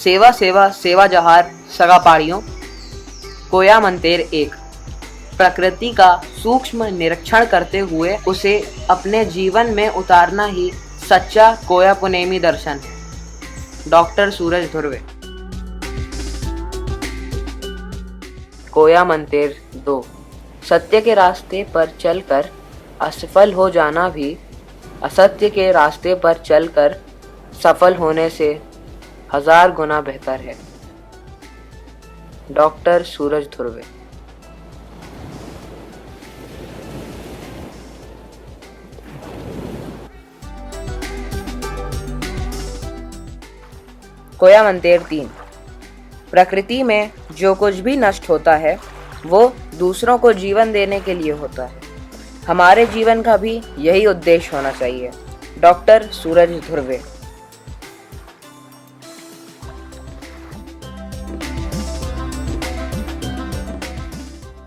सेवा सेवा सेवा जहार सगा पाड़ियों। कोया मंतेर 1। प्रकृति का सूक्ष्म निरीक्षण करते हुए उसे अपने जीवन में उतारना ही सच्चा कोया पुनेमी दर्शन है। डॉक्टर सूरज धुर्वे। कोया मंतेर 2। सत्य के रास्ते पर चलकर असफल हो जाना भी असत्य के रास्ते पर चलकर सफल होने से 1000 गुना बेहतर है। डॉक्टर सूरज धुर्वे। कोया मंतेर 3। प्रकृति में जो कुछ भी नष्ट होता है वो दूसरों को जीवन देने के लिए होता है। हमारे जीवन का भी यही उद्देश्य होना चाहिए। डॉक्टर सूरज धुर्वे।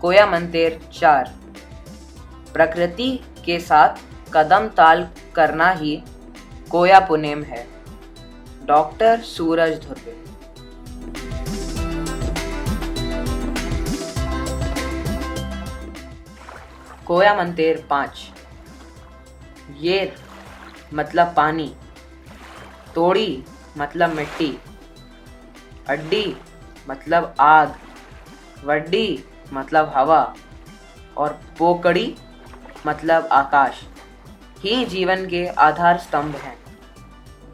कोया मंतेर 4। प्रकृति के साथ कदम ताल करना ही कोया पुनेम है। डॉक्टर सूरज धुर्वे। कोया मंतेर 5। येर मतलब पानी, तोड़ी मतलब मिट्टी, अड्डी मतलब आग, वड्डी मतलब हवा और पोकड़ी मतलब आकाश ही जीवन के आधार स्तंभ हैं।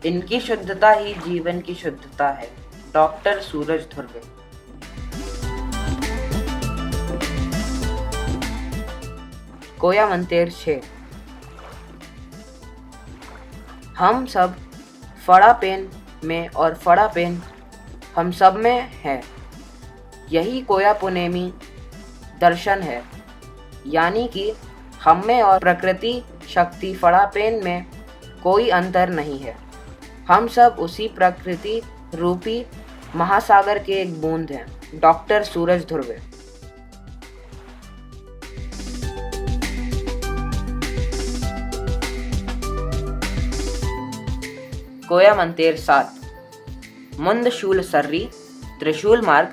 इनकी शुद्धता ही जीवन की शुद्धता है। डॉक्टर सूरज धुर्वे। कोया मंतेर 6। हम सब फड़ा पेन में और फड़ा पेन हम सब में है। यही कोया पुनेमी दर्शन है, यानी कि हम में और प्रकृति शक्ति फड़ा पेन में कोई अंतर नहीं है। हम सब उसी प्रकृति रूपी महासागर के एक बूंद हैं। डॉक्टर सूरज धुर्वे। कोया मंतेर 7। मुंद शूल सर्री त्रिशूल मार्ग,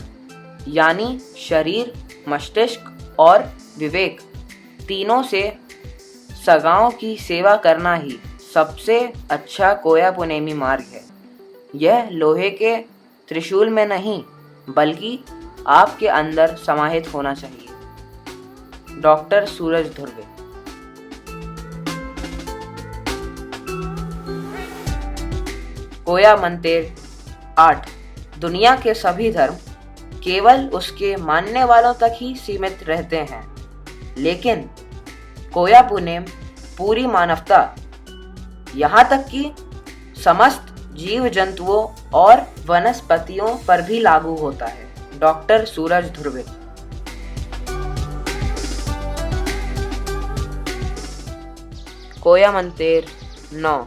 यानी शरीर, मस्तिष्क और विवेक तीनों से सगाओं की सेवा करना ही सबसे अच्छा कोया पुनेमी मार्ग है। यह लोहे के त्रिशूल में नहीं बल्कि आपके अंदर समाहित होना चाहिए। डॉक्टर सूरज धुर्वे। कोया मंतेर 8। दुनिया के सभी धर्म केवल उसके मानने वालों तक ही सीमित रहते हैं, लेकिन कोया पुनेम पूरी मानवता, यहाँ तक कि समस्त जीव जंतुओं और वनस्पतियों पर भी लागू होता है। डॉक्टर सूरज धुर्वे। कोया मंतेर 9।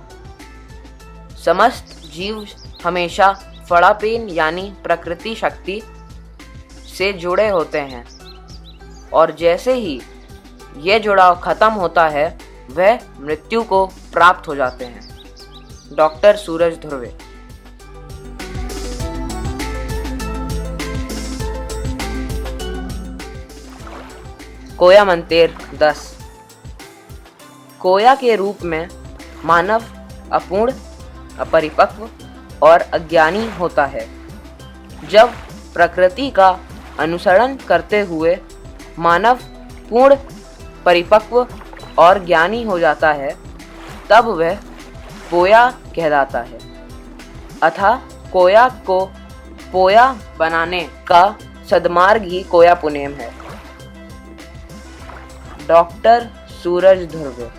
समस्त जीव हमेशा फड़ापेन यानी प्रकृति शक्ति से जुड़े होते हैं और जैसे ही ये जुड़ाव खत्म होता है वह मृत्यु को प्राप्त हो जाते हैं। डॉक्टर सूरज धुर्वे। कोया मंतेर 10। कोया के रूप में मानव अपूर्ण, अपरिपक्व और अज्ञानी होता है। जब प्रकृति का अनुसरण करते हुए मानव पूर्ण, परिपक्व और ज्ञानी हो जाता है तब वह कोया कहलाता है। अतः कोया को पोया बनाने का सद्मार्ग ही कोया पुनेम है। डॉक्टर सूरज धुर्वे।